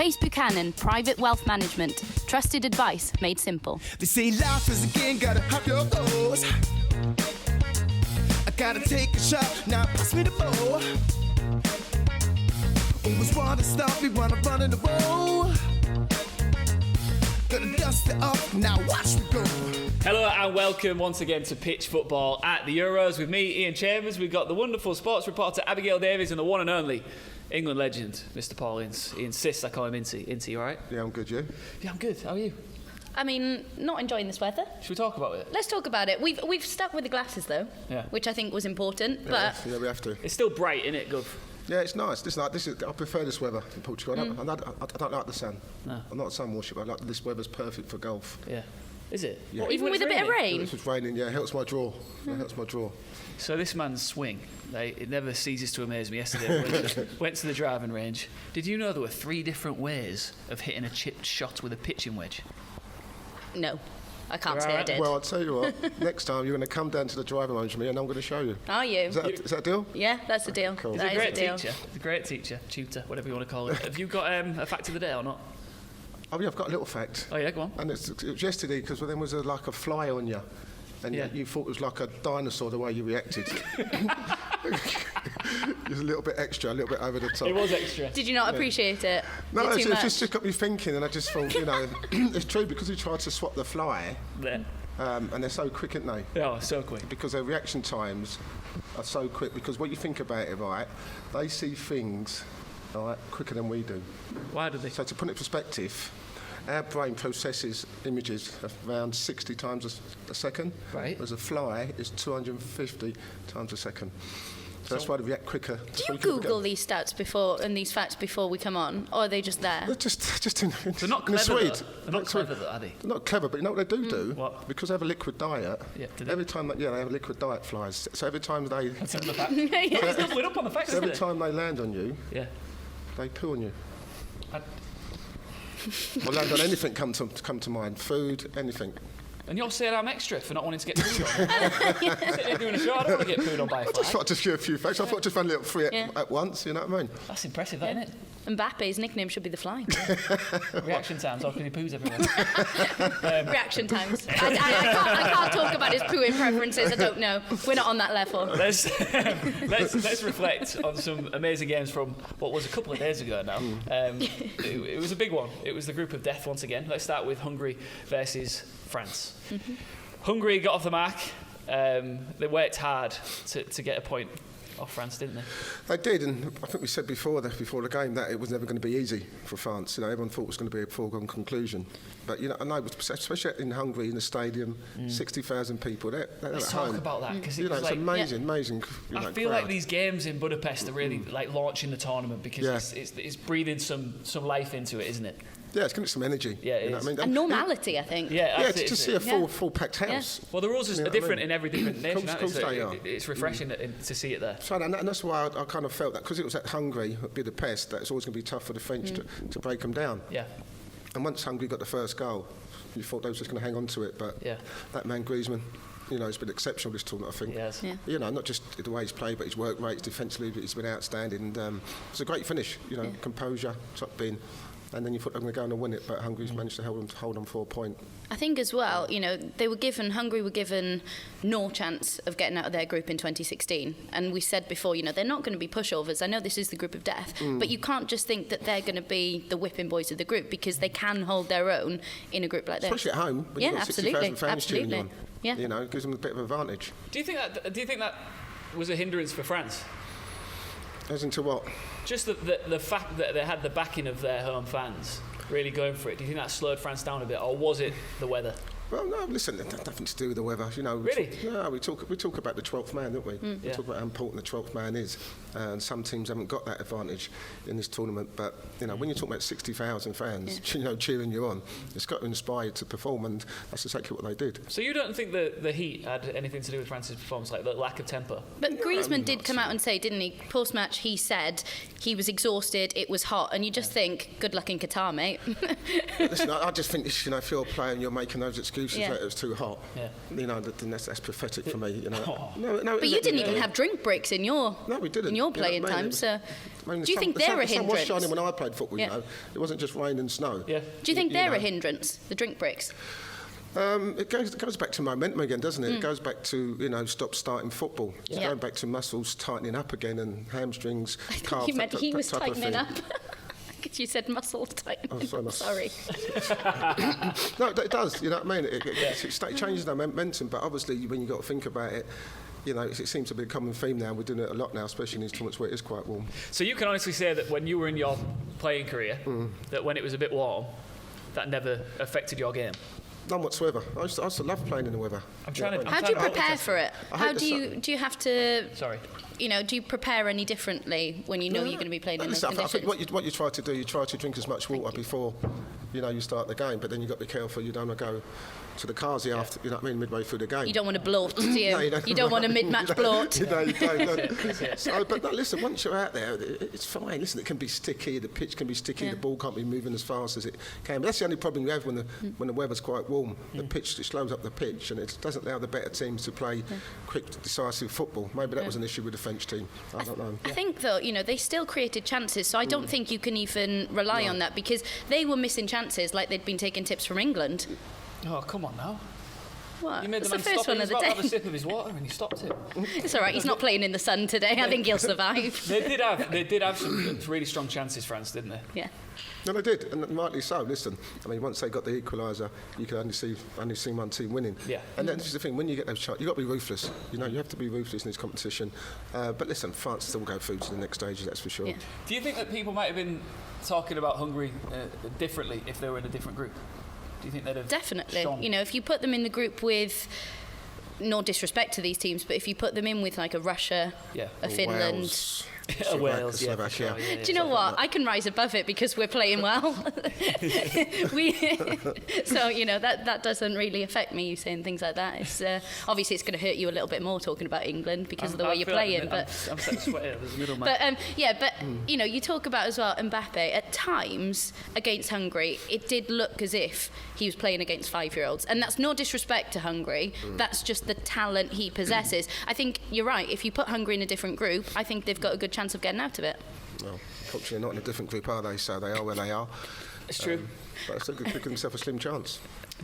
Chase Buchanan, Private Wealth Management. Trusted advice made simple. They say life is a game, gotta have your goals. I gotta take a shot, now pass me the ball. Always wanna stop me when I'm running the ball. Gotta dust it off, now watch me go. Hello and welcome once again to Pitch Football at the Euros with me, Iain Chambers. We've got the wonderful sports reporter Abigail Davies and the one and only England legend, Mr. Paul Ince. He insists I call him Ince. Ince, you alright? Yeah, I'm good, you? Yeah, I'm good. How are you? I mean, not enjoying this weather. Should we talk about it? Let's talk about it. We've stuck with the glasses though, Yeah. which I think was important. But Yeah, we have to. It's still bright, isn't it, Gov? Yeah, it's nice. I prefer this weather in Portugal. I don't like the sun. No. I'm not a sun worshipper. This weather's perfect for golf. Yeah. Is it? Yeah. What, even when with it's a bit of raining? rain. If it's raining, yeah, it helps my draw. It helps my draw. So this man's swing, it never ceases to amaze me. Yesterday I went to the driving range. Did you know there were 3 different ways of hitting a chipped shot with a pitching wedge? no, I can't say I did. Well, I'll tell you what. Next time you're going to come down to the driving range with me, and I'm going to show you. Are you? Is that a deal? Yeah, that's a deal. Cool. He's That a is great a deal. teacher. He's a great teacher, tutor, whatever you want to call it. Have you got a fact of the day or not? Oh, yeah, I've got a little fact. Oh yeah, go on. And it was yesterday because there was like a fly on you, and Yeah. you thought it was like a dinosaur the way you reacted. It was a little bit extra, a little bit over the top. It was extra. Did you not appreciate it? No, Was it it too just much? got me thinking, and I just thought, it's true because he tried to swap the fly, There. and they're so quick, aren't they? Oh, so quick. Because their reaction times are so quick. Because when you think about it, right, they see things, right, quicker than we do. Why do they? So to put it in perspective, our brain processes images around 60 times a second. Right. Whereas a fly is 250 times a second. So that's why they react quicker. Do you Google these stats before and these facts before we come on, or are they just there? They're just in They're not in the clever, Swede. though. They're not clever, though, are they? They're not clever, but you know what they do? What? Because they have a liquid diet. Yeah, do they? Every time, they have a liquid diet, flies. So every time they, That's the fact. He's doubling up on the facts, every isn't it? time they land on you, Yeah. they poo on you. I- Or land on anything come to mind. Food, anything. And you're saying I'm extra for not wanting to get pooed on. Sitting there doing a show, I don't want to get pooed on by a I just fly. thought I'd just give a few facts. I thought I'd just run a little three Yeah. at once, you know what I mean? That's impressive, that, isn't it? Mbappe's nickname should be the Fly. Reaction times, or can he poos everywhere? Reaction times. I can't talk about his pooing preferences. I don't know. We're not on that level. Let's reflect on some amazing games from what was a couple of days ago now. It was a big one. It was the group of death once again. Let's start with Hungary versus France. Hungary got off the mark. They worked hard to get a point off France, didn't they? They did, and I think we said before the game that it was never going to be easy for France. You know, everyone thought it was going to be a foregone conclusion. But you know, I know, especially in Hungary, in the stadium, 60,000 people. They're Let's at talk home. about that because You know, it's like, amazing. I feel like these games in Budapest are really like launching the tournament because Yeah. it's breathing some life into it, isn't it? Yeah, it's going to some energy. Yeah, it you know is. what I mean? And normality, I think. Yeah, Yeah, that's to it, just isn't see it? a full packed house. Well, the rules You are know what I different mean? in every different nation. Course, aren't they? course they So are. it's refreshing to see it there. So, and that's why I kind of felt that because it was at Hungary, at Budapest, that it's always going to be tough for the French to break them down. Yeah. And once Hungary got the first goal, you thought they were just going to hang on to it. But Yeah. that man Griezmann, you know, has been exceptional this tournament, I think. Yes. Yeah. You know, not just the way he's played, but his work rates defensively, he's been outstanding. And it's a great finish, you know, composure, top bin. And then you thought they were going to go on and win it, but Hungary's managed to hold on 4 points. I think as well, you know, Hungary were given no chance of getting out of their group in 2016. And we said before, you know, they're not going to be pushovers. I know this is the group of death, but you can't just think that they're going to be the whipping boys of the group because they can hold their own in a group like this. Especially at home, when Yeah, you've got absolutely, 60,000 fans cheering you on. yeah. You know, it gives them a bit of an advantage. Do you think that was a hindrance for France? As into what? Just the fact that they had the backing of their home fans really going for it. Do you think that slowed France down a bit, or was it the weather? Well, no, listen, it had nothing to do with the weather. You know, Really? We talk about the 12th man, don't we? We Yeah. talk about how important the 12th man is. And some teams haven't got that advantage in this tournament. But, you know, when you're talking about 60,000 fans, you know, cheering you on, it's got to inspire you to perform, and that's exactly what they did. So you don't think the heat had anything to do with France's performance, like the lack of tempo? But Griezmann did come out and say, didn't he, post-match, he said he was exhausted, it was hot, and you just think, good luck in Qatar, mate. Listen, I just think, you know, if you're a player and you're making those excuses, excuses Yeah. that it was too hot. Yeah. You know, that's pathetic for me. You know. Oh. No, But you didn't even have drink breaks in your No, we didn't. in your You know playing what I mean? time. So, I mean, do you think they're a the sun was hindrance? shining when I played football. Yeah. You know, it wasn't just rain and snow. Yeah. Do you think You they're know. a hindrance? The drink breaks. It goes back to momentum again, doesn't it? It goes back to, you know, stop starting football. It's Yeah. going back to muscles tightening up again and hamstrings, calves. You meant he was type of tightening thing. up. Because you said muscle tightening. Oh, sorry. Sorry. No, it does. You know what I mean? It changes the momentum, but obviously when you got to think about it, you know, it seems to be a common theme now. We're doing it a lot now, especially in these tournaments where it is quite warm. So you can honestly say that when you were in your playing career, that when it was a bit warm, that never affected your game. None whatsoever. I used to love playing in the weather. I'm trying to. How do you prepare for it? I How hate do the you have to? Sorry. You know, do you prepare any differently when you know you're going to be playing in those Listen, I think conditions? what you try to do, you try to drink as much water before, you know, you start the game. But then you've got to be careful. You don't want to go to the carsy after, you know what I mean, midway through the game. You don't want to bloat, do you? No, you don't want a mid-match bloat. You don't. So, but no, listen, once you're out there, it's fine. Listen, it can be sticky, the pitch can be sticky, Yeah. the ball can't be moving as fast as it can. But that's the only problem you have when the weather's quite warm. The pitch, it slows up the pitch and it doesn't allow the better teams to play quick, decisive football. Maybe that was an issue with the French team. I don't know. I think, though, you know, they still created chances, so I don't think you can even rely on that because they were missing chances like they'd been taking tips from England. Oh, come on now. What? You made That's the the man first stop. one He of was the about to have a day. sip of his water and he stopped it. It's all right, he's not playing in the sun today. I think he'll survive. They did have some really strong chances, France, didn't they? Yeah. No, they did, and rightly so. Listen, I mean, once they got the equaliser, you could only see one team winning. Yeah. And that's the thing. When you get those chances, you've got to be ruthless. You know, you have to be ruthless in this competition. But listen, France still go through to the next stages. That's for sure. Yeah. Do you think that people might have been talking about Hungary differently if they were in a different group? Do you think they'd have Definitely. shone? You know, if you put them in the group with, no disrespect to these teams, but if you put them in with like a Russia, Yeah. a Finland. Wales, Wales, yeah, for Slovakia. sure, yeah, Do you know what? I can rise above it because we're playing well. So, you know, that doesn't really affect me, you saying things like that. It's obviously it's going to hurt you a little bit more talking about England because of the way you're playing. But I'm starting to sweat here. There's a middleman. but you know, you talk about as well Mbappe. At times against Hungary, it did look as if he was playing against 5-year-olds, and that's no disrespect to Hungary. That's just the talent he possesses. I think you're right. If you put Hungary in a different group, I think they've got a good chance of getting out of it. Well, unfortunately, not in a different group, are they? So they are where they are. It's true. But it's still give themselves a slim chance.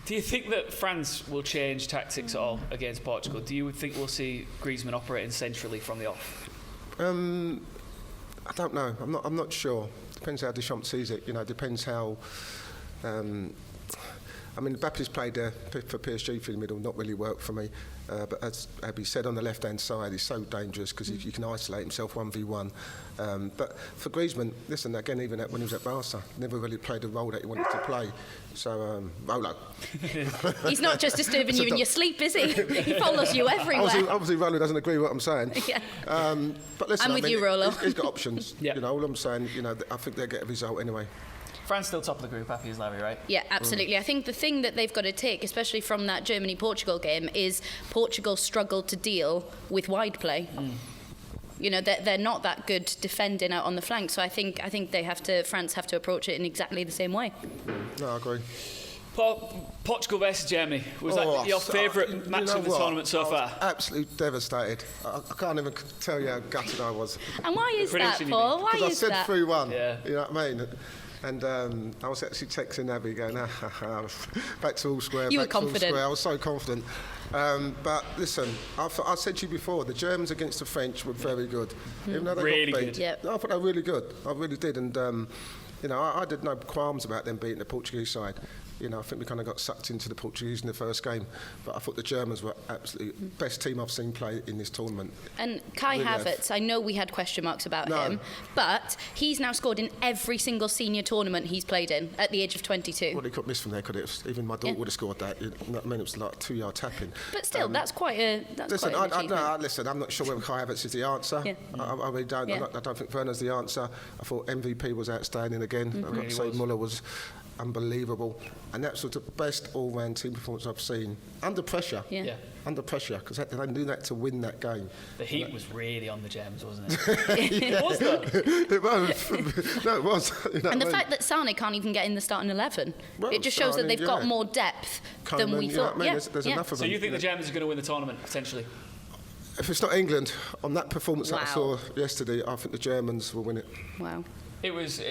Do you think that France will change tactics at all against Portugal? Do you think we'll see Griezmann operating centrally from the off? I don't know. I'm not sure. Depends how Deschamps sees it. You know, depends how. I mean, Mbappe's played there for PSG through the middle, not really worked for me. But as Abby said, on the left-hand side, he's so dangerous because you can isolate himself 1v1. But for Griezmann, listen, again, even when he was at Barca, never really played the role that he wanted to play. So, Rolo. He's not just disturbing you in your sleep, is he? He follows you everywhere. Obviously, Rolo doesn't agree with what I'm saying. Yeah. But listen, I'm with you, Rolo. He's got options. Yeah. You know, all I'm saying, you know, I think they'll get a result anyway. France still top of the group, happy as Larry, right? Yeah, absolutely. I think the thing that they've got to take, especially from that Germany-Portugal game, is Portugal struggled to deal with wide play. You know, they're not that good defending out on the flank, so I think France have to approach it in exactly the same way. No, I agree. Portugal versus Germany. Was that your favourite match of the tournament so far? Absolutely devastated. I can't even tell you how gutted I was. And why is that, Prediction, you Paul? Why Because is I that? said 3-1. Yeah. You know what I mean? And I was actually texting Abby going, back to all square. You were back to all confident. square. I was so confident. But listen, I said to you before, the Germans against the French were very good. Even though they Really got beat. good. Yep. I thought they were really good. I really did. And, you know, I did no qualms about them beating the Portuguese side. You know, I think we kind of got sucked into the Portuguese in the first game. But I thought the Germans were absolutely best team I've seen play in this tournament. And Kai Really Havertz, I know we had question marks about No. him, but he's now scored in every single senior tournament he's played in at the age of 22. Well, he could miss from there, could it? Even my daughter Yeah. would have scored that. You know what I mean? It was like a 2-yard tapping. But still, that's quite an Listen, achievement. listen, I'm not sure whether Kai Havertz is the answer. Yeah. I really don't. Yeah. I don't think Werner's the answer. I thought MVP was outstanding again. I've got to say Really was. Muller was unbelievable. And that was the best all-round team performance I've seen. Under pressure. Yeah. Under pressure, because they knew that to win that game. The heat was really on the Germans, wasn't it? Was there? It was. No, it was. You know And the what I mean? fact that Sane can't even get in the starting 11, Well, it just shows that Sane, they've got yeah. more depth than Coleman, we you know thought. what I mean? There's enough of So them. you think the Germans are going to win the tournament, potentially? If it's not England, on that performance that I Wow. saw yesterday, I think the Germans will win it. Wow. It was,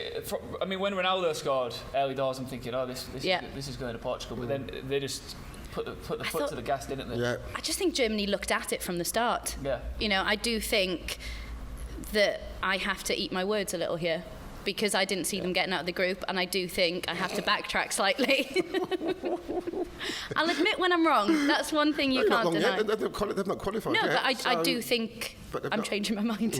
I mean, when Ronaldo scored early doors, I'm thinking, oh, this is going to Portugal. But then they just put the foot thought- to the gas, didn't they? Yeah. I just think Germany looked at it from the start. Yeah. You know, I do think that I have to eat my words a little here because I didn't see them getting out of the group, and I do think I have to backtrack slightly. I'll admit when I'm wrong. That's one thing you They're not can't wrong deny. yet. They've not qualified No, yet. but I so- do think but they've I'm not- changing my mind.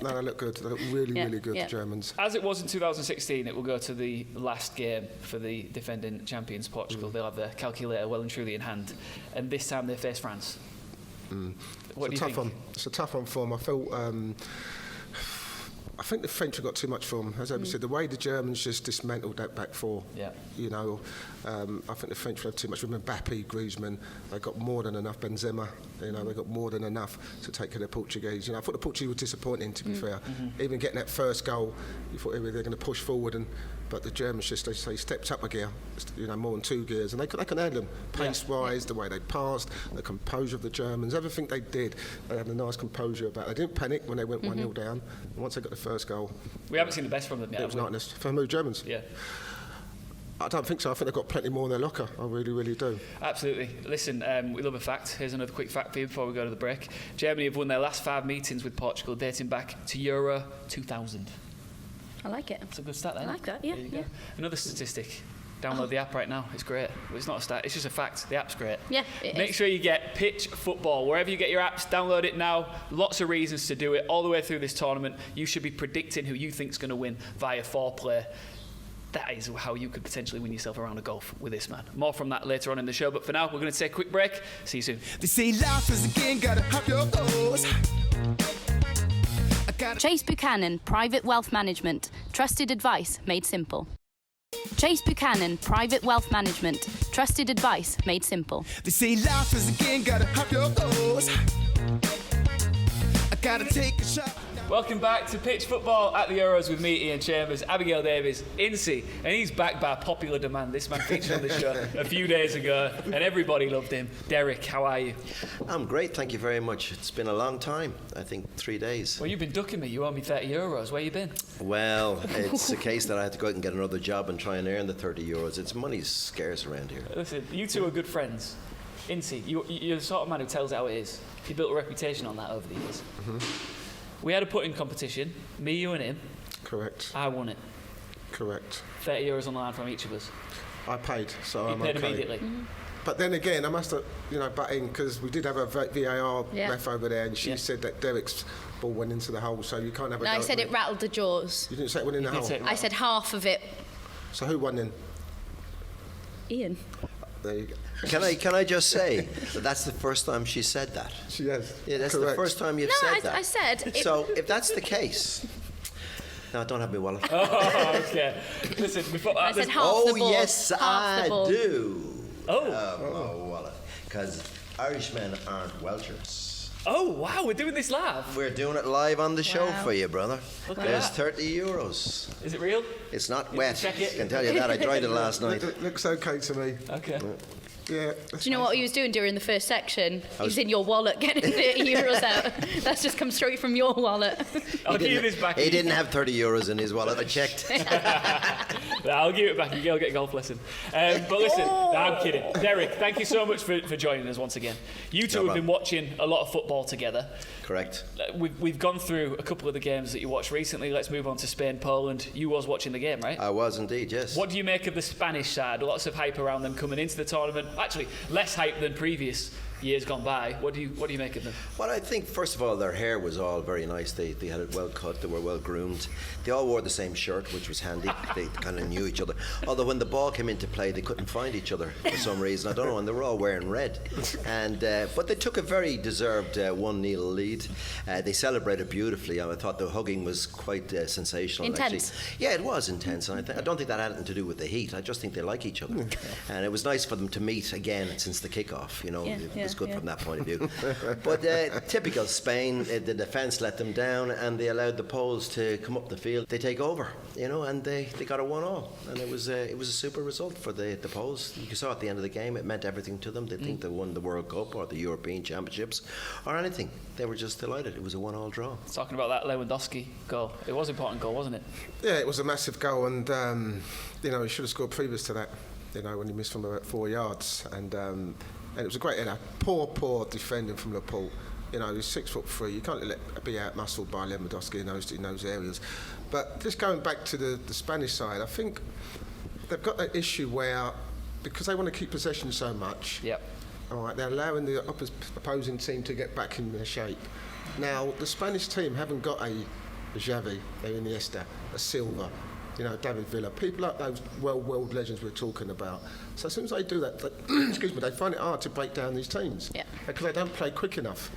No, they look good. They look really, Yeah, really good, yeah. the Germans. As it was in 2016, it will go to the last game for the defending champions, Portugal. They'll have their calculator well and truly in hand. And this time they face France. What do It's you a tough think? one. It's a tough one for them. I think the French have got too much for them. As Abby said, the way the Germans just dismantled that back four. Yeah. You know, I think the French will have too much. Remember Mbappe, Griezmann, they got more than enough. Benzema, you know, they got more than enough to take care of the Portuguese. You know, I thought the Portuguese were disappointing, to be fair. Even getting that first goal, you thought they're going to push forward, but the Germans just they stepped up a gear, you know, more than 2 gears, and they can handle them pace-wise, the way they passed, the composure of the Germans, everything they did, they had a nice composure about it. They didn't panic when they went 1-0 down, and once they got the first goal, We haven't seen the best from them yet. it was have we? nightness. For the Germans, Yeah, I don't think so. I think they've got plenty more in their locker. I really, really do. absolutely. Listen, we love a fact. Here's another quick fact for you before we go to the break. Germany have won their last 5 meetings with Portugal, dating back to Euro 2000. I like it. That's a good stat, then. I like that, yeah, There you go. yeah. Another statistic. Download the app right now. It's great. Well, it's not a stat. It's just a fact. The app's great. Yeah, it Make is. sure you get Pitch Football wherever you get your apps. Download it now. Lots of reasons to do it. All the way through this tournament, you should be predicting who you think's going to win via 4Play. That is how you could potentially win yourself a round of golf with this man. More from that later on in the show. But for now, we're going to take a quick break. See you soon. They say life is a game, gotta have your goals. Chase Buchanan Private Wealth Management. Trusted advice made simple. Chase Buchanan Private Wealth Management. Trusted advice made simple. They say life is a game, gotta have your goals. I gotta take a shot. Welcome back to Pitch Football at the Euros with me, Iain Chambers, Abigail Davies, Ince, and he's back by popular demand. This man featured on the show a few days ago, and everybody loved him. Derek, how are you? I'm great, thank you very much. It's been a long time, I think 3 days. Well, you've been ducking me. You owe me €30. Where you been? Well, it's a case that I had to go out and get another job and try and earn the €30. It's money's scarce around here. Listen, you two are good friends. Ince, you're the sort of man who tells it how it is. You built a reputation on that over the years. We had a putting competition, me, you and him. Correct. I won it. Correct. €30 on the line from each of us. I paid, so You I'm paid okay. immediately. But then again, I must have, butt in because we did have a VAR Yeah. ref over there, and she Yeah. said that Derek's ball went into the hole, so you can't have a No, go I at said me. it rattled the jaws. You didn't say it went in the did hole. say it. I said half of it. So who won then? Ian. There you go. Can I just say that that's the first time she said that? She has. Yeah, that's Correct. the first time you've No, said I that. said it- So if that's the case, no, don't have my wallet. Oh, okay. Listen, before I said half Oh the ball. yes, half I the ball. do. Oh. My wallet, because Irishmen aren't Welshers. Oh, wow, we're doing this live. We're doing it live on the show Wow. for you, brother. Look at There's that. €30. Is it real? It's not can wet. check it. I can tell you that. I tried it last night. Looks okay to me. Okay. Yeah. Do you know what he was doing during the first section? He was in your wallet getting €30 out. That's just come straight from your wallet. I'll give you this back. He didn't have €30 in his wallet. I checked. I'll give it back. You go get a golf lesson. But listen, no, I'm kidding. Derek, thank you so much for joining us once again. You two No have been problem. watching a lot of football together. Correct. We've gone through a couple of the games that you watched recently. Let's move on to Spain, Poland. You was watching the game, right? I was indeed, yes. What do you make of the Spanish side? Lots of hype around them coming into the tournament. Actually, less hype than previous years gone by. What do you make of them? Well, I think, first of all, their hair was all very nice. They had it well cut. They were well groomed. They all wore the same shirt, which was handy. They kind of knew each other. Although when the ball came into play, they couldn't find each other for some reason. I don't know, and they were all wearing red. And but they took a very deserved 1-0 lead. indeed. They celebrated beautifully. I thought the hugging was quite sensational. Intense. Actually. Yeah, it was intense. And I don't think that had anything to do with the heat. I just think they like each other. And it was nice for them to meet again since the kick-off. You know, it was good from that point of view. But typical Spain, the defence let them down, and they allowed the Poles to come up the field. They take over, you know, and they got a 1-1, and it was a super result for the Poles. You saw at the end of the game, it meant everything to them. They think they won the World Cup or the European Championships or anything. They were just delighted. It was a 1-1 draw. Talking about that Lewandowski goal, it was an important goal, wasn't it? Yeah, it was a massive goal, and you know, he should have scored previous to that. You know, when he missed from about 4 yards, and it was a great, poor defending from Laporte. You know, he's 6'3". You can't be out muscled by Lewandowski in those areas. But just going back to the Spanish side, I think they've got that issue where, because they want to keep possession so much, all right, they're allowing the opposing team to get back in their shape. Now, the Spanish team haven't got a Xavi, a Iniesta, a Silva, you know, David Villa, people like those world legends we're talking about. So as soon as they do that, they find it hard to break down these teams because they don't play quick enough.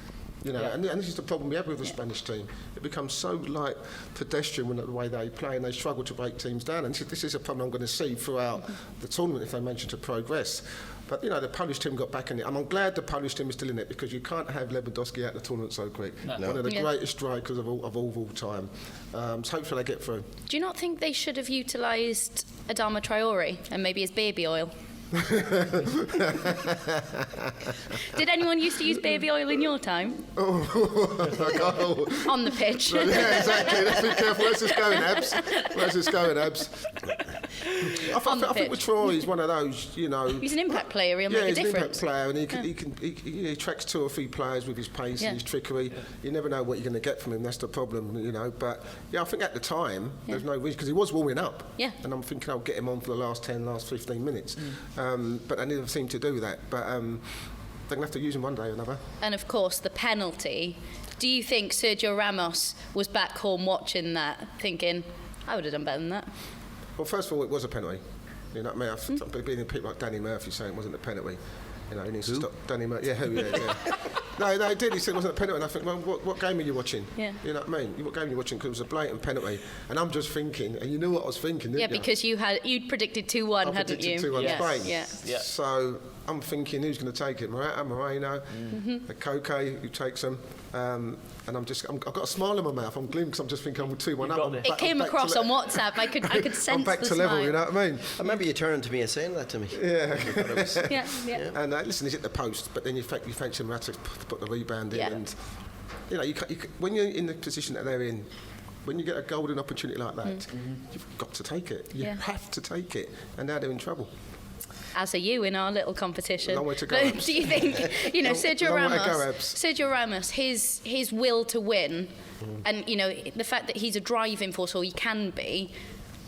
You know, and this is the problem we have with the Spanish team. It becomes so like pedestrian when the way they play, and they struggle to break teams down. And this is a problem I'm going to see throughout the tournament if they manage to progress. But, you know, the Polish team got back in it. And I'm glad the Polish team is still in it, because you can't have Lewandowski out of the tournament so quick. No. One of the greatest strikers of all time. So hopefully they get through. Do you not think they should have utilised Adama Traore and maybe his baby oil? Did anyone used to use baby oil in your time? On the pitch. Right, yeah, exactly. Let's be careful. Where's this going, Abs? I think with Traore, he's one of those, you know. He's an impact player. He'll make a difference. He's an impact player, and he attracts 2 or 3 players with his pace and his trickery. You never know what you're going to get from him. That's the problem, you know. But yeah, I think at the time there's no reason, because he was warming up. Yeah. And I'm thinking I'll get him on for the last 15 minutes. But I never seem to do that. But they're going to have to use him one day or another. And of course, the penalty. Do you think Sergio Ramos was back home watching that, thinking, I would have done better than that? Well, first of all, it was a penalty. You know what I mean? I've been in people like Danny Murphy saying it wasn't a penalty. You know, he needs to stop. Danny Murphy. Yeah, who? Yeah. No, he did. He said it wasn't a penalty. And I think, well, what game are you watching? Yeah. You know what I mean? What game are you watching? Because it was a blatant penalty. And I'm just thinking, and you knew what I was thinking, didn't you? Yeah, because you'd predicted 2-1, hadn't you? 2-1 Spain. Yeah. So I'm thinking, who's going to take it? Moreno, Koke, who takes them. And I've got a smile in my mouth. I'm gloomy because I'm just thinking I'm 2-1 up. It came across on WhatsApp. I could sense I'm back the to smile. level, you know what I mean? I remember you turning to me and saying that to me. Yeah. And listen, he's at the post, but then you fancy him to put the rebound in. And, you know, when you're in the position that they're in, when you get a golden opportunity like that, you've got to take it. You have to take it. And now they're in trouble. As are you in our little competition. Long way to go. But do you think, you know, Sergio Ramos, his will to win, and you know the fact that he's a driving force, or he can be.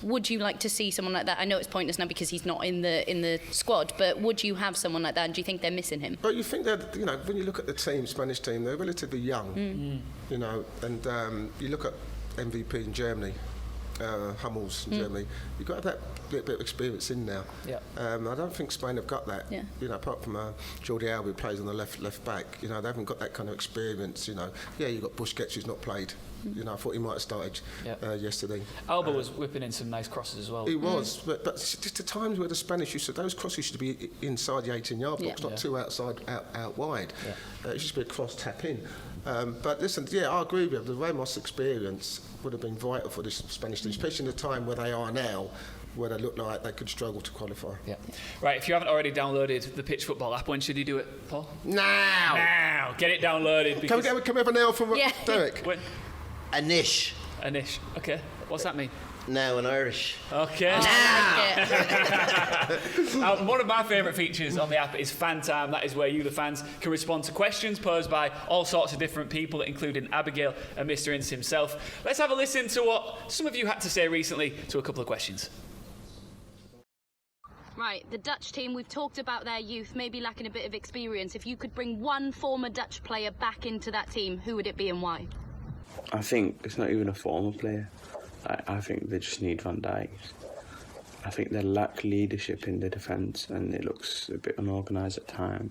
Would you like to see someone like that? I know it's pointless now because he's not in the squad, but would you have someone like that? And do you think they're missing him? But you think that, you know, when you look at the team, Spanish team, they're relatively young, you know, and you look at MVP in Germany. Hummels in Germany, you've got that bit of experience in now. I don't think Spain have got that. You know, apart from Jordi Alba, who plays on the left back. You know, they haven't got that kind of experience. You know, you've got Busquets, who's not played. You know, I thought he might have started yesterday. Alba was whipping in some nice crosses as well. He was, but just the times where the Spanish used to, those crosses should be inside the 18-yard box, not too outside, out wide. It should be a cross tap in. But listen, I agree with you. The Ramos experience would have been vital for this Spanish team, especially in the time where they are now, where they look like they could struggle to qualify. Right, if you haven't already downloaded the Pitch Football app, when should you do it, Paul? Now! Get it downloaded. Can we have an now from Derek? Anish. Okay. What's that mean? Now in Irish. Okay. One of my favourite features on the app is Fan Time. That is where you, the fans, can respond to questions posed by all sorts of different people, including Abigail and Mr. Ince himself. Let's have a listen to what some of you had to say recently to a couple of questions. Right, the Dutch team, we've talked about their youth, maybe lacking a bit of experience. If you could bring one former Dutch player back into that team, who would it be and why? I think it's not even a former player. I think they just need Van Dijk. I think they lack leadership in the defence and it looks a bit unorganised at times.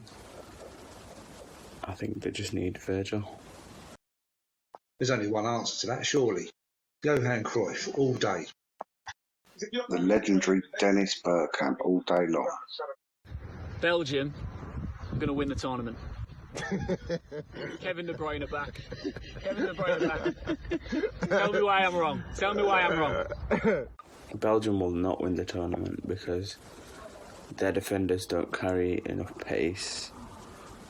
I think they just need Virgil. There's only one answer to that, surely. Johan Cruyff, all day. The legendary Dennis Bergkamp, all day long. Belgium are going to win the tournament. Kevin De Bruyne back. Kevin De Bruyne back. Tell me why I'm wrong. Tell me why I'm wrong. Belgium will not win the tournament because their defenders don't carry enough pace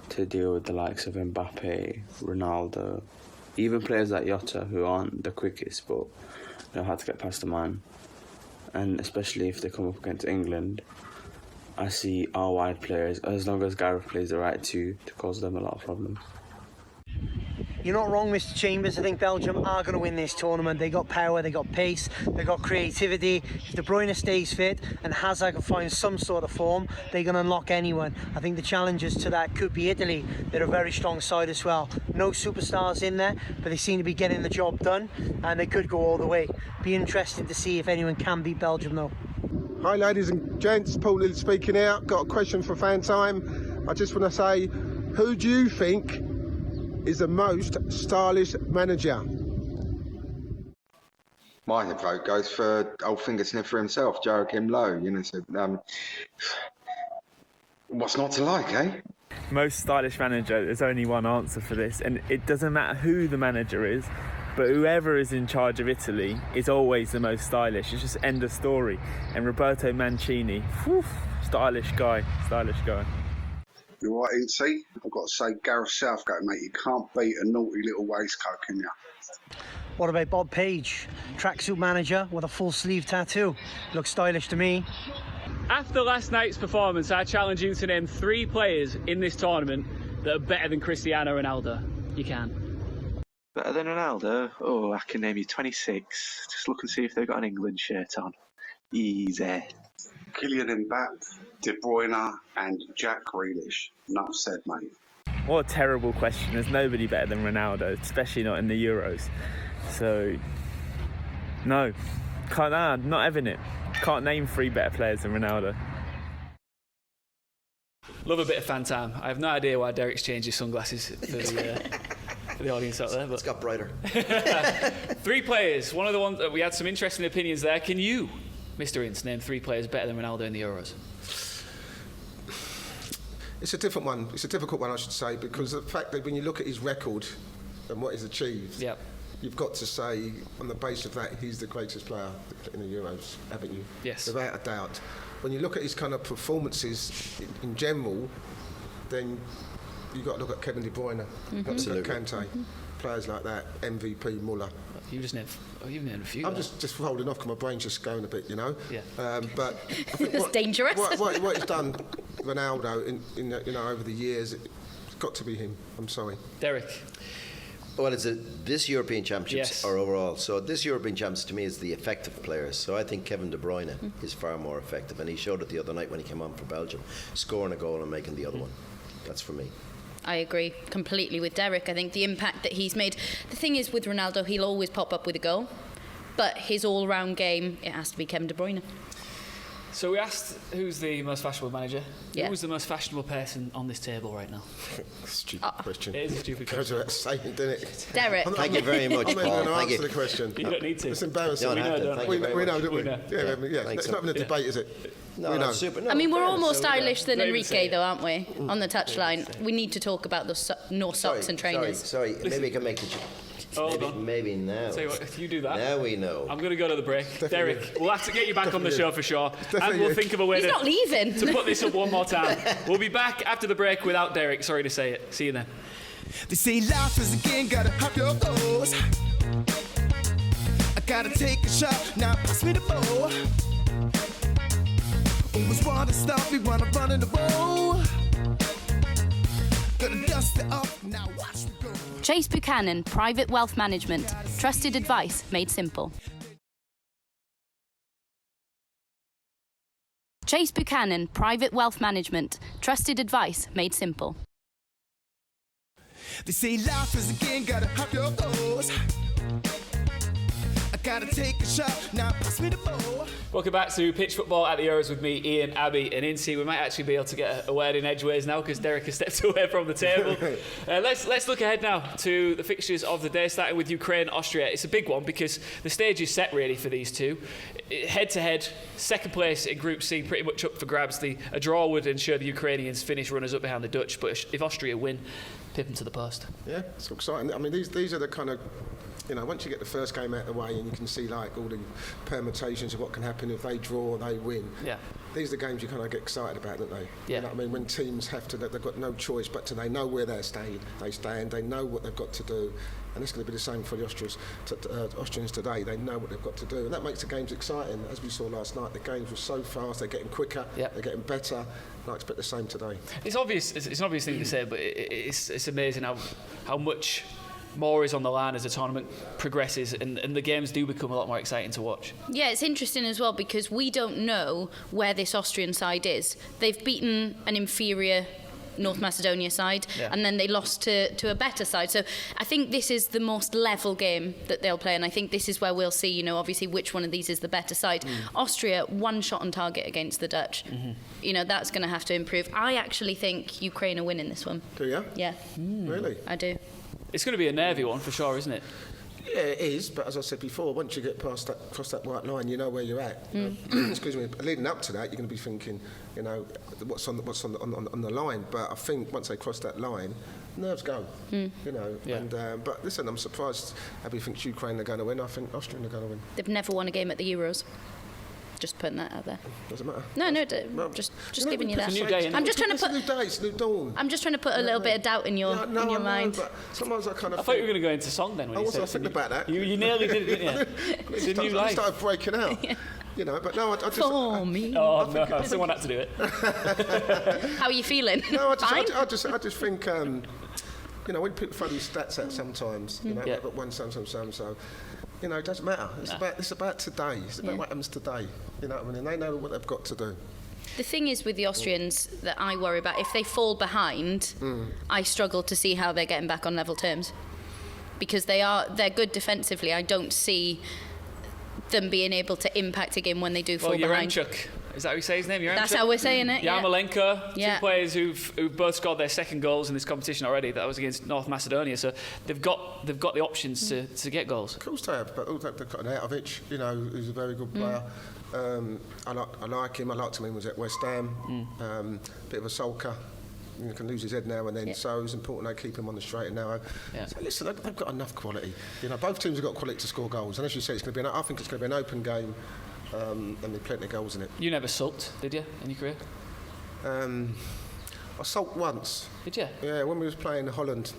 to deal with the likes of Mbappe, Ronaldo, even players like Jota, who aren't the quickest but know how to get past the man. And especially if they come up against England, I see our wide players, as long as Gareth plays the right two, to cause them a lot of problems. You're not wrong, Mr. Chambers. I think Belgium are going to win this tournament. They got power, they got pace, they got creativity. If De Bruyne stays fit and Hazard can find some sort of form, they can unlock anyone. I think the challengers to that could be Italy. They're a very strong side as well. No superstars in there, but they seem to be getting the job done, and they could go all the way. Be interested to see if anyone can beat Belgium, though. Hi ladies and gents, Paul Lilly speaking out. Got a question for Fan Time. I just want to say, who do you think is the most stylish manager? My vote goes for old finger sniffer himself, Joachim Low. You know, so what's not to like, eh? Most stylish manager, there's only one answer for this, and it doesn't matter who the manager is, but whoever is in charge of Italy is always the most stylish. It's just end of story. And Roberto Mancini, whew, stylish guy. You're right, Ince. I've got to say, Gareth Southgate, mate, you can't beat a naughty little waistcoat, can you? What about Bob Page? Tracksuit manager with a full sleeve tattoo. Looks stylish to me. After last night's performance, I challenge you to name 3 players in this tournament that are better than Cristiano Ronaldo. You can. Better than Ronaldo? Oh, I can name you 26. Just look and see if they've got an England shirt on. Easy. Kylian Mbappe, De Bruyne and Jack Grealish. Enough said, mate. What a terrible question. There's nobody better than Ronaldo, especially not in the Euros. So, no. Not having it. Can't name 3 better players than Ronaldo. Love a bit of fan time. I have no idea why Derek's changed his sunglasses for the audience out there. But It's got brighter. 3 players. One of the ones that we had some interesting opinions there. Can you, Mr. Ince, name 3 players better than Ronaldo in the Euros? It's a different one. It's a difficult one, I should say, because of the fact that when you look at his record and what he's achieved, you've got to say, on the basis of that, he's the greatest player in the Euros, haven't you? Yes. Without a doubt. When you look at his kind of performances in general, then you've got to look at Kevin De Bruyne, Absolutely. Kante, players like that, MVP, Muller. You've named a few. I'm just holding off because my brain's just going a bit, you know. Yeah. But I think It's dangerous. What he's done, Ronaldo, in over the years, it's got to be him. I'm sorry. Derek. Well, it's this European Championships Yes. or overall. So this European Championships to me is the effective players. So I think Kevin De Bruyne is far more effective, and he showed it the other night when he came on for Belgium, scoring a goal and making the other one. That's for me. I agree completely with Derek. I think the impact that he's made. The thing is, with Ronaldo, he'll always pop up with a goal, but his all-round game, it has to be Kevin De Bruyne. So we asked who's the most fashionable manager. Yeah. Who's the most fashionable person on this table right now? Stupid question. It is a stupid Goes question. without saying, doesn't it? Derek. Thank you very much, I'm not even Paul. going to Thank answer you. the question. You don't need to. It's embarrassing. Don't We have know, to. don't Thank We you very know, much. don't we? We know. Yeah. Thanks, It's not even a sir. debate, is it? No, We know. it's super. No, I mean, we're all more fairness, so stylish than Don't even say Enrique, it. though, aren't we? On the touchline. We need to talk about those no socks and trainers. Sorry. Maybe we can make the. Hold on. Maybe now. Tell you what, if you do that, Now we know. I'm going to go to the break. Derek, we'll have to get you back on the show for sure, and Definitely we'll you. think of a way He's not leaving. to put this up one more time. We'll be back after the break without Derek. Sorry to say it. See you then. They say life is a game, gotta hop your toes. I gotta take a shot, now pass me the ball. Always wanna stop me when I'm running the ball. Gotta dust it off, now watch me go. Chase Buchanan Private Wealth Management. Trusted advice made simple. Chase Buchanan Private Wealth Management. Trusted advice made simple. They say life is a game, gotta hop your toes. I gotta take a shot, now pass me the ball. Welcome back to Pitch Football at the Euros with me, Iain, Abby and Ince. We might actually be able to get a word in edgeways now because Derek has stepped away from the table. Let's look ahead now to the fixtures of the day, starting with Ukraine, Austria. It's a big one because the stage is set really for these two. Head-to-head, second place in Group C, pretty much up for grabs. A draw would ensure the Ukrainians finish runners-up behind the Dutch, but if Austria win, pip them to the post. Yeah, it's exciting. I mean, these are the kind of, once you get the first game out of the way and you can see like all the permutations of what can happen if they draw or they win. Yeah. These are the games you kind of get excited about, don't they? Yeah. You know what I mean? When teams have to, they've got no choice but to, they know where they stand, they know what they've got to do. And it's going to be the same for the Austrians today. They know what they've got to do. And that makes the games exciting. As we saw last night, the games were so fast, they're getting quicker, they're getting better. And I expect the same today. It's an obvious thing to say, but it's amazing how much more is on the line as the tournament progresses and the games do become a lot more exciting to watch. Yeah, it's interesting as well because we don't know where this Austrian side is. They've beaten an inferior North Macedonia side and then they lost to a better side. So I think this is the most level game that they'll play and I think this is where we'll see, obviously which one of these is the better side. Austria, one shot on target against the Dutch. That's going to have to improve. I actually think Ukraine are winning this one. Do you? Yeah. Really? I do. It's going to be a nervy one for sure, isn't it? Yeah, it is, but as I said before, once you get cross that white line, you know where you're at. Excuse me. Leading up to that, you're going to be thinking, what's on the line. But I think once they cross that line, nerves go. But listen, I'm surprised. Abby thinks Ukraine are going to win. I think Austria are going to win. They've never won a game at the Euros. Just putting that out there. Doesn't matter. No, just giving you that. I'm just trying to put. It's a new day. It's a new dawn. I'm just trying to put a little bit of doubt in your mind. But sometimes I kind of. I thought you were going to go into song then. When I was thinking about that. You nearly did it, didn't you? It's a new life. I started breaking out. But no, I just. For me. Oh no, someone had to do it. How are you feeling? No, I just think. When people throw these stats out sometimes, but one sometimes so. It doesn't matter. It's about today. It's about what happens today. You know what I mean? And they know what they've got to do. The thing is with the Austrians that I worry about, if they fall behind, I struggle to see how they're getting back on level terms. Because they're good defensively. I don't see them being able to impact a game when they do fall behind. Yaremchuk. Is that how you say his name? Yaremchuk? That's how we're saying it. Yarmolenko, two players who've both scored their second goals in this competition already. That was against North Macedonia, so they've got the options to get goals. Of course they have, but they've got an Atovic, who's a very good player. I like him. I liked him when he was at West Ham. Bit of a sulker. You can lose his head now and then, so it's important they keep him on the straight and narrow. So listen, they've got enough quality. Both teams have got quality to score goals, and as you say, I think it's going to be an open game. And there's plenty of goals in it. You never sulked, did you, in your career? I sulked once. Did you? Yeah, when we was playing Holland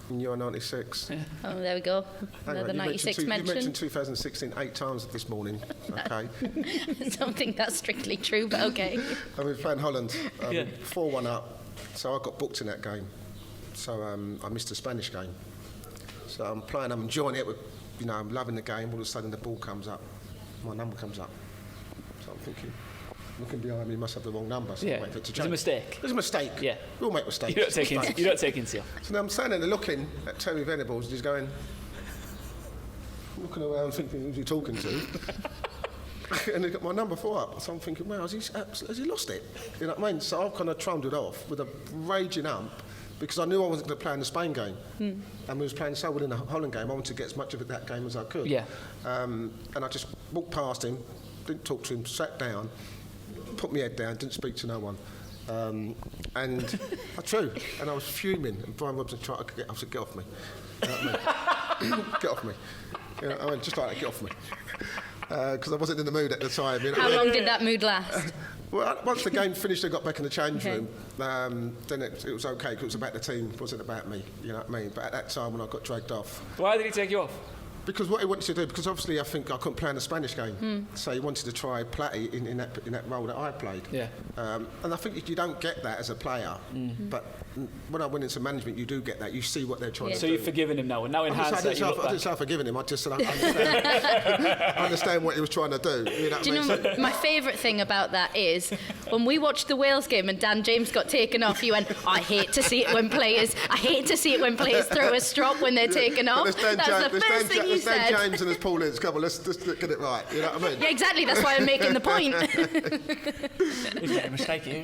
in Euro 96. Yeah. Oh, there we go. Another 96 mention. You mentioned 2016 8 times this morning. Okay. I don't think that's strictly true, but okay. And we were playing Holland, 4-1 up. So I got booked in that game. So I missed the Spanish game. So I'm playing, I'm enjoying it. I'm loving the game. All of a sudden the ball comes up. My number comes up. So I'm thinking, looking behind me, must have the wrong number. So I wait for it to change. It's a mistake. It's a mistake. Yeah. We all make mistakes. You don't take Ince. So now I'm standing there looking at Terry Venables and he's going, looking around thinking, who's he talking to? And he got my number 4 up. So I'm thinking, wow, has he lost it? You know what I mean? So I've kind of trundled off with a raging ump because I knew I wasn't going to play in the Spain game. And we was playing so well in the Holland game, I wanted to get as much of that game as I could. Yeah. And I just walked past him, didn't talk to him, sat down, put my head down, didn't speak to no one. And true. And I was fuming. And Brian Robson tried to I said, get off me. You know what I mean? Get off me. I went, just like that, get off me. Because I wasn't in the mood at the time. How long did that mood last? Well, once the game finished, I got back in the change room. Then it was okay because it was about the team, it wasn't about me. You know what I mean? But at that time, when I got dragged off, why did he take you off? Because what he wanted to do, because obviously I think I couldn't play in the Spanish game, so he wanted to try Platty in that role that I played. Yeah. And I think you don't get that as a player, but when I went into management, you do get that. You see what they're trying to do. So you've forgiven him now, and now in hindsight, I didn't say I've forgiven him. I just said I understand what he was trying to do. You know do you know my favourite thing about that is when we watched the Wales game and Dan James got taken off. You went, I hate to see it when players throw a strop when they're taken off. That's the first thing you there's said. no James and there's Paul Ince. Come on, let's get it right. You know what I mean? Yeah, exactly. That's why I'm making the point. He's made a mistake here.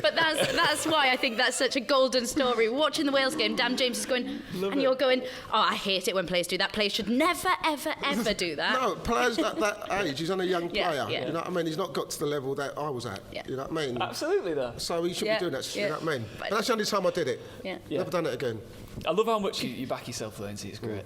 But that's why I think that's such a golden story. Watching the Wales game, Dan James is going, you're going, oh, I hate it when players do that. Players should never, ever, ever do that. No, players at that age, he's only a young player. Yeah. You know what I mean? He's not got to the level that I was at. Yeah. You know what I mean? Absolutely, though. So he should be doing that. Yeah. You know what I mean? But that's the only time I did it. Yeah. Never done it again. I love how much you back yourself, though, Ince. It's great.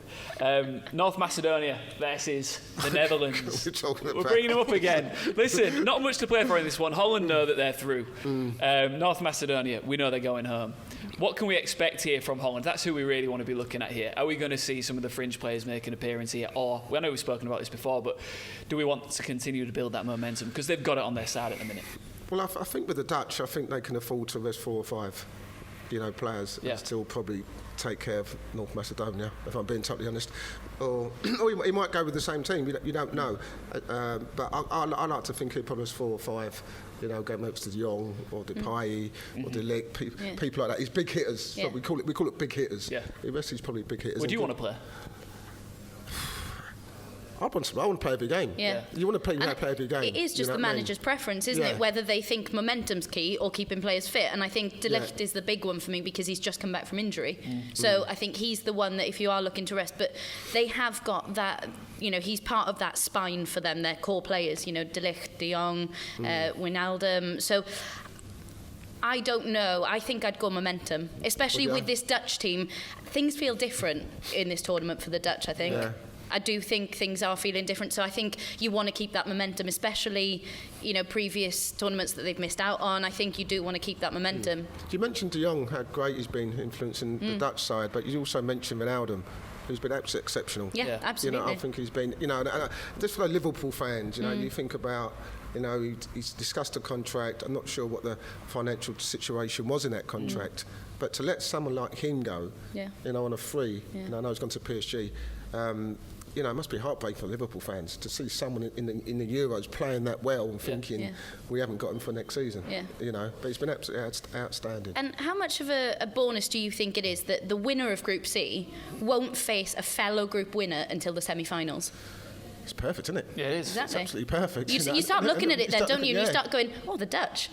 North Macedonia versus the Netherlands. We're bringing them up again. Listen, not much to play for in this one. Holland know that they're through. North Macedonia, we know they're going home. What can we expect here from Holland? That's who we really want to be looking at here. Are we going to see some of the fringe players make an appearance here? Or, I know we've spoken about this before, but do we want to continue to build that momentum? Because they've got it on their side at the minute. Well, I think with the Dutch, I think they can afford to rest 4 or 5, players and still probably take care of North Macedonia, if I'm being totally honest. Or he might go with the same team, you don't know. But I like to think he'd probably has 4 or 5, go next to De Jong or Depay or De Ligt, people like that. He's big hitters. Yeah. We call it big hitters. Yeah. The rest is probably big hitters. Would you want to play? I want to play every game. Yeah. You want to play every game. It is just the manager's preference, isn't it? Whether they think momentum's key or keeping players fit. And I think De Ligt is the big one for me because he's just come back from injury. So I think he's the one that if you are looking to rest, but they have got that, he's part of that spine for them, their core players, De Ligt, De Jong, Wijnaldum. So I don't know. I think I'd go momentum, especially with this Dutch team. Things feel different in this tournament for the Dutch, I think. Yeah. I do think things are feeling different, so I think you want to keep that momentum, especially, previous tournaments that they've missed out on. I think you do want to keep that momentum. You mentioned De Jong, how great he's been influencing the Dutch side, but you also mentioned Wijnaldum, who's been absolutely exceptional. Yeah, absolutely. I think he's been, just for the Liverpool fans, you think about, he's discussed a contract. I'm not sure what the financial situation was in that contract, but to let someone like him go, on a free, I know he's gone to PSG. It must be heartbreaking for Liverpool fans to see someone in the Euros playing that well and thinking we haven't got him for next season. But he's been absolutely outstanding. And how much of a bonus do you think it is that the winner of Group C won't face a fellow group winner until the semi-finals? It's perfect, isn't it? Yeah, it is. Exactly. It's absolutely perfect. You start looking at it then, don't you? And you start going, oh, the Dutch.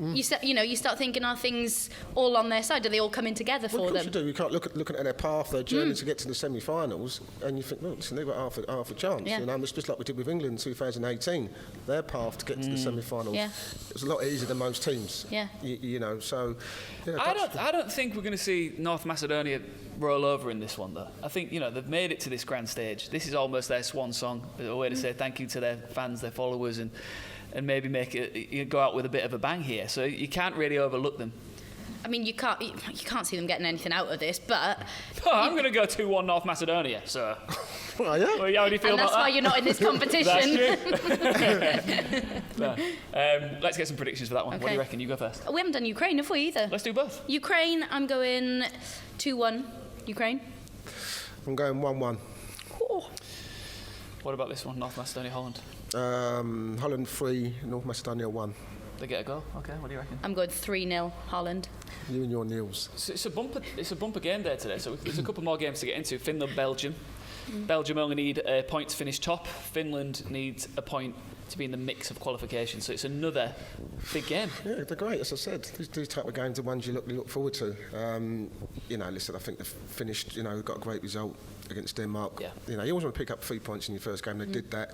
You start thinking, are things all on their side? Do they all come in together for them? Of course you do. You can't looking at their path, their journey to get to the semi-finals, and you think, well, they've got half a chance. Yeah. It's just like we did with England in 2018. Their path to get to the semi-finals. Yeah. It was a lot easier than most teams. Yeah. So. I don't think we're going to see North Macedonia roll over in this one, though. I think they've made it to this grand stage. This is almost their swan song, a way to say thank you to their fans, their followers, and maybe make it go out with a bit of a bang here. So you can't really overlook them. I mean, you can't see them getting anything out of this, but... I'm going to go 2-1 North Macedonia, so... Oh, yeah? Well, how do you feel and about that's why you're not in this competition. That's true. Let's get some predictions for that one. Okay. What do you reckon? You go first. We haven't done Ukraine, have we, either? Let's do both. Ukraine, I'm going 2-1. Ukraine. I'm going 1-1. Oh. What about this one? North Macedonia, Holland. Holland 3, North Macedonia 1. They get a goal. Okay, what do you reckon? I'm going 3-0 Holland. You and your Niels. So it's a bumper game there today. So there's a couple more games to get into. Finland, Belgium. Belgium only need a point to finish top. Finland needs a point to be in the mix of qualification. So it's another big game. Yeah, they're great. As I said, these type of games are ones you look forward to. Listen, I think they've finished. Got a great result against Denmark. Yeah. You always want to pick up 3 points in your first game. They did that.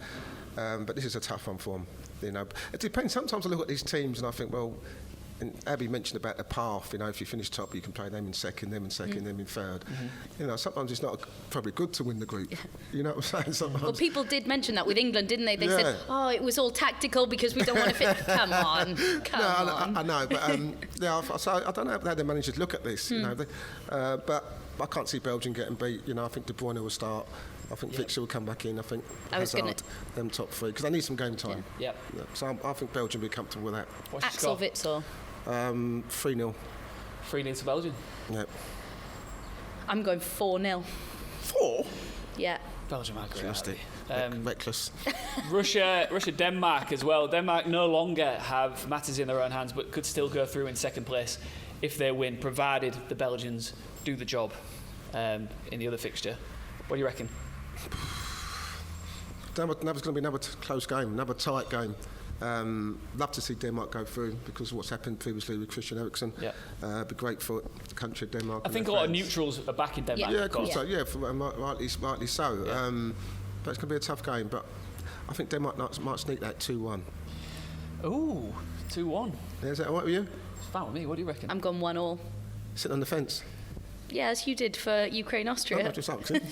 But this is a tough one for them. It depends. Sometimes I look at these teams and I think, well, and Abby mentioned about the path. If you finish top, you can play them in second, them in second, them in third. Sometimes it's not probably good to win the group. Yeah. You know what I'm saying? Sometimes. Well, people did mention that with England, didn't they? They said, "Oh, it was all tactical because we don't want to fit." Come on. I know, but I don't know how the managers look at this. But I can't see Belgium getting beat. I think De Bruyne will start. I think Victor will come back in. I think Hazard, them top 3, because they need some game time. Yeah. So I think Belgium will be comfortable with that. Axel Witsel. 3-0. 3-0 to Belgium. Yep. I'm going 4-0. 4? Yeah. Belgium are great. Reckless. Russia, Denmark as well. Denmark no longer have matters in their own hands, but could still go through in second place if they win, provided the Belgians do the job in the other fixture. What do you reckon? Another's going to be another close game, another tight game. Love to see Denmark go through because of what's happened previously with Christian Eriksen. Yeah. Be great for the country of Denmark. I think a lot of neutrals are back in Denmark. Yeah, of course. Rightly so. Yeah. But it's going to be a tough game. But I think Denmark might sneak that 2-1. Ooh, 2-1. Yeah, is that all right with you? It's fine with me. What do you reckon? I'm going 1-1. Sitting on the fence. Yeah, as you did for Ukraine-Austria. No, just asking.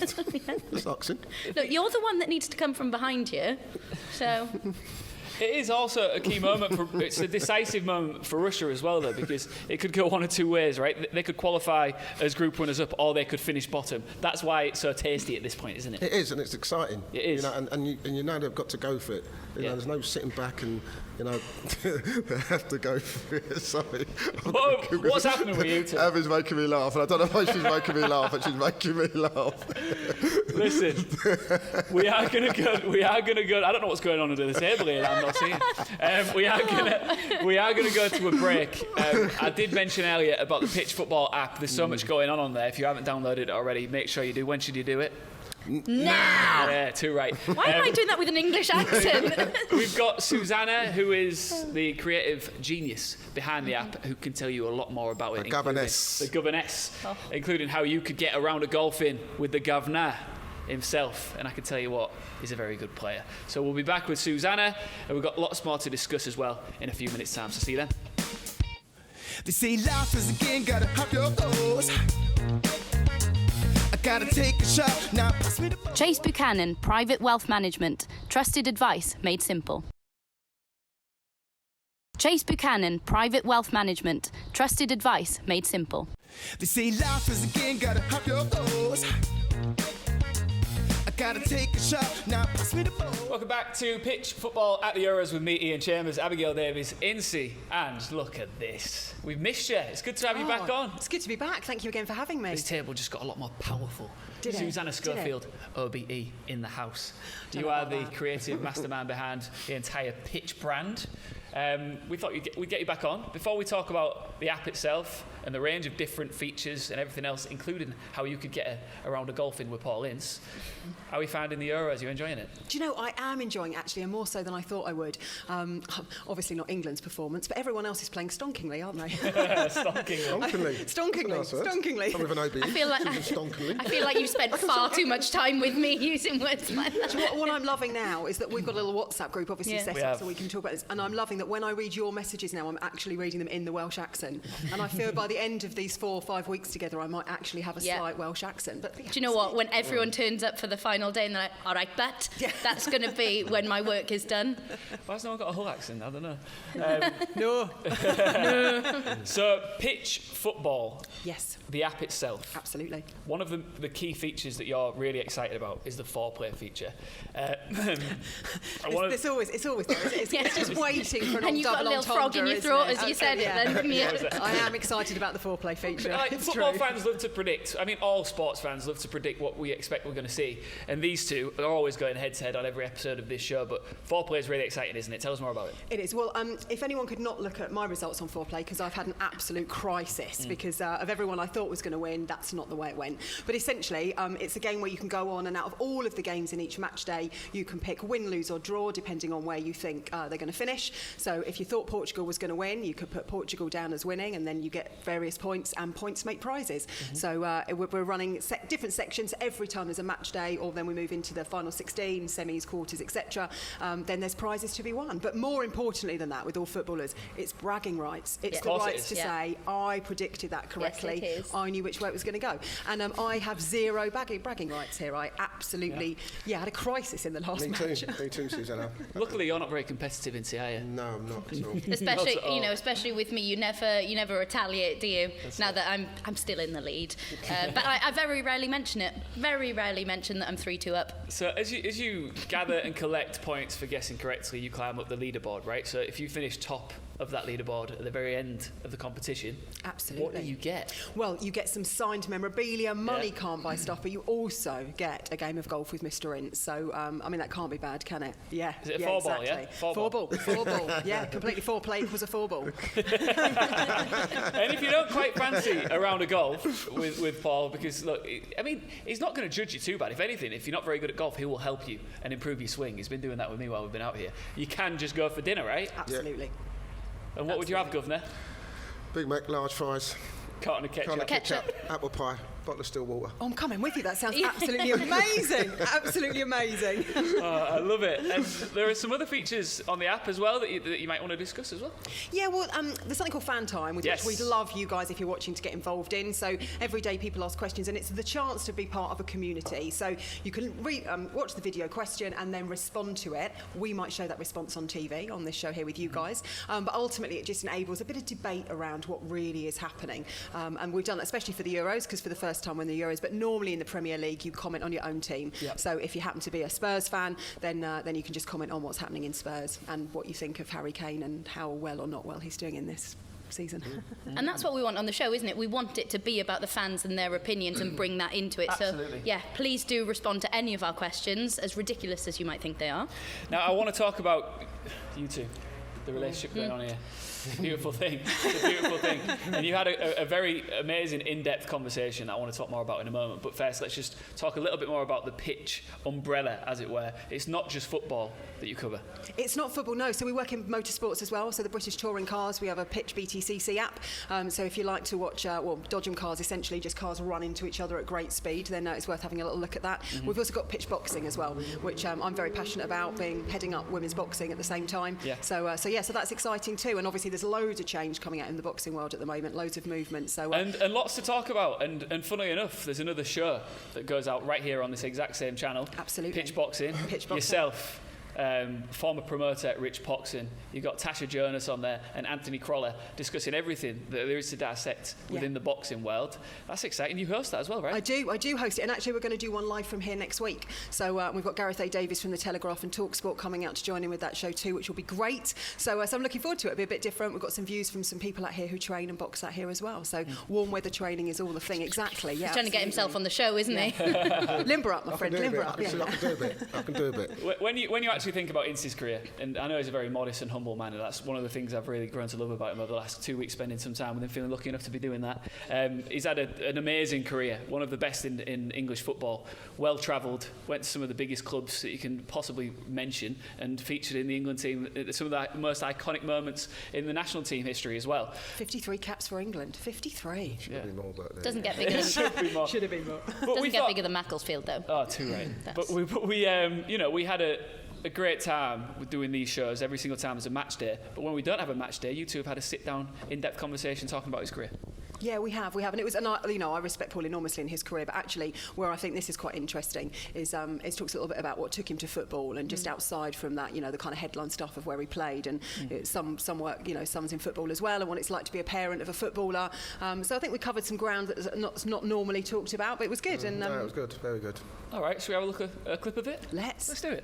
Just asking. Look, you're the one that needs to come from behind here, so... It is also a key moment it's a decisive moment for Russia as well, though, because it could go one of two ways, right? They could qualify as group runners up, or they could finish bottom. That's why it's so tasty at this point, isn't it? It is, and it's exciting. It is. You know, and you know they've got to go for it. You know, there's no sitting back and, you know, they have to go for it. Sorry. What's happening with you two? Abby's making me laugh, and I don't know why she's making me laugh, but she's making me laugh. Listen, we are going to go. I don't know what's going on under the table here. I'm not seeing. We are going to go to a break. I did mention earlier about the Pitch Football app. There's so much going on there. If you haven't downloaded it already, make sure you do. When should you do it? Now! Yeah, too right. Why am I doing that with an English accent? We've got Susanna, who is the creative genius behind the app, who can tell you a lot more about it. The governess, including how you could get around a golfing with the governor himself. And I can tell you what, he's a very good player. So we'll be back with Susanna, and we've got lots more to discuss as well in a few minutes' time. So see you then. They say life is a game, gotta have your goals. I gotta take a shot, now pass me the ball. Chase Buchanan Private Wealth Management. Trusted advice made simple. Chase Buchanan Private Wealth Management. Trusted advice made simple. They say life is a game, gotta have your goals. I gotta take a shot, now pass me the ball. Welcome back to Pitch Football at the Euros with me, Iain Chambers, Abigail Davies, Ince, and look at this. We've missed you. It's good to have you back on. It's good to be back. Thank you again for having me. This table just got a lot more powerful. Did it? Susanna Schofield, OBE, in the house. You are the creative mastermind behind the entire Pitch brand. We thought we'd get you back on. Before we talk about the app itself and the range of different features and everything else, including how you could get around a golfing with Paul Ince, how are we finding the Euros? Are you enjoying it? Do you know, I am enjoying it, actually, and more so than I thought I would. Obviously not England's performance, but everyone else is playing stonkingly, aren't they? Stonkingly. With an OBE. I feel like you spent far too much time with me using words like that. Do you know what I'm loving now is that we've got a little WhatsApp group, obviously, set up so we can talk about this, and I'm loving that when I read your messages now, I'm actually reading them in the Welsh accent, and I feel by the end of these 4 or 5 weeks together, I might actually have a slight Welsh accent. But do you know what? When everyone turns up for the final day and they're like, all right, but that's going to be when my work is done. Why has no one got a Hull accent? I don't know. No. So, Pitch Football. Yes. The app itself. Absolutely. One of the key features that you're really excited about is the foreplay feature. It's always there. It's just waiting for an and you've got a little frog in your throat as you said it then. I am excited about the foreplay feature. Football fans love to predict. I mean, all sports fans love to predict what we expect we're going to see. And these two are always going head-to-head on every episode of this show. But foreplay is really exciting, isn't it? Tell us more about it. It is. Well, if anyone could not look at my results on foreplay, because I've had an absolute crisis because of everyone I thought was going to win, that's not the way it went. But essentially, it's a game where you can go on and out of all of the games in each match day, you can pick win, lose or draw, depending on where you think they're going to finish. So if you thought Portugal was going to win, you could put Portugal down as winning, and then you get various points, and points make prizes. So we're running different sections every time there's a match day, or then we move into the final 16, semis, quarters, etc. Then there's prizes to be won. But more importantly than that, with all footballers, it's bragging rights. It's the rights to say, I predicted that correctly. Yes, it is. I knew which way it was going to go. And I have zero bragging rights here. I absolutely had a crisis in the last match. Me too, Susanna. Luckily, you're not very competitive in CI. No, I'm not at all. Especially with me, you never retaliate, do you? That's now that I'm still in the lead, but I very rarely mention it. Very rarely mention that I'm 3-2 up. So as you gather and collect points for guessing correctly, you climb up the leaderboard, right? So if you finish top of that leaderboard at the very end of the competition. Absolutely. What do you get? Well, you get some signed memorabilia. Money can't buy stuff, but you also get a game of golf with Mr. Ince. So, I mean, that can't be bad, can it? Yeah. Is it a yeah, four-ball, exactly. yeah? Four-ball. Four-ball. Yeah, completely. 4-play equals a 4-ball. And if you don't quite fancy a round of golf with Paul, because, look, I mean, he's not going to judge you too bad. If anything, if you're not very good at golf, he will help you and improve your swing. He's been doing that with me while we've been out here. You can just go for dinner, right? Absolutely. And what would you have, Governor? Big Mac, large fries. Carton of ketchup. Ketchup. Apple pie, bottle of still water. Oh, I'm coming with you. That sounds absolutely amazing. Absolutely amazing. I love it. And there are some other features on the app as well that you might want to discuss as well. Yeah, well, there's something called Fan Time, which we'd love you guys, if you're watching, to get involved in. So every day people ask questions, and it's the chance to be part of a community. So you can watch the video question and then respond to it. We might show that response on TV, on this show here with you guys. But ultimately, it just enables a bit of debate around what really is happening. And we've done that especially for the Euros, because for the first time when the Euros, but normally in the Premier League, you comment on your own team. Yep. So if you happen to be a Spurs fan, then you can just comment on what's happening in Spurs and what you think of Harry Kane and how well or not well he's doing in this season. And that's what we want on the show, isn't it? We want it to be about the fans and their opinions and bring that into it. Absolutely. So, yeah, please do respond to any of our questions, as ridiculous as you might think they are. Now, I want to talk about you two, the relationship going on here. It's a beautiful thing. It's a beautiful thing. And you had a very amazing, in-depth conversation that I want to talk more about in a moment. But first, let's just talk a little bit more about the pitch umbrella, as it were. It's not just football that you cover. It's not football, no. So we work in motorsports as well. So the British Touring Cars, we have a Pitch BTCC app. So if you like to watch, dodgem cars, essentially just cars run into each other at great speed, then it's worth having a little look at that. Mm-hmm. We've also got pitch boxing as well, which I'm very passionate about, heading up women's boxing at the same time. Yeah. So that's exciting too. And obviously there's loads of change coming out in the boxing world at the moment, loads of movement. So and lots to talk about. And funnily enough, there's another show that goes out right here on this exact same channel. Absolutely. Pitch boxing. Yourself. Former promoter Rich Poxon. You've got Tasha Jonas on there and Anthony Croller discussing everything that there is to dissect within the boxing world. That's exciting. You host that as well, right? I do host it, and actually we're going to do one live from here next week. So we've got Gareth A. Davies from the Telegraph and TalkSport coming out to join in with that show too, which will be great. So I'm looking forward to it. It'll be a bit different. We've got some views from some people out here who train and box out here as well. So warm weather training is all the thing. Exactly. Yeah. He's trying to get himself on the show, isn't he? Limber up, my friend. Limber up. I can do a bit. When you actually think about Ince's career, and I know he's a very modest and humble man, and that's one of the things I've really grown to love about him over the last 2 weeks, spending some time with him, feeling lucky enough to be doing that. He's had an amazing career, one of the best in English football, well travelled, went to some of the biggest clubs that you can possibly mention, and featured in the England team, some of the most iconic moments in the national team history as well. 53 caps for England. 53. Should have been more, but doesn't get bigger than should have been more. Doesn't get bigger than Macclesfield though. Oh, too right. But we had a great time with doing these shows every single time as a match day. But when we don't have a match day, you two have had a sit-down, in-depth conversation talking about his career. Yeah, we have, and it was, and I respect Paul enormously in his career, but actually, where I think this is quite interesting is it talks a little bit about what took him to football, and just outside from that, the kind of headline stuff of where he played, and some work, someone's in football as well, and what it's like to be a parent of a footballer. So I think we covered some ground that's not normally talked about, but it was good. And no, it was good, very good. All right, should we have a look at a clip of it? Let's do it.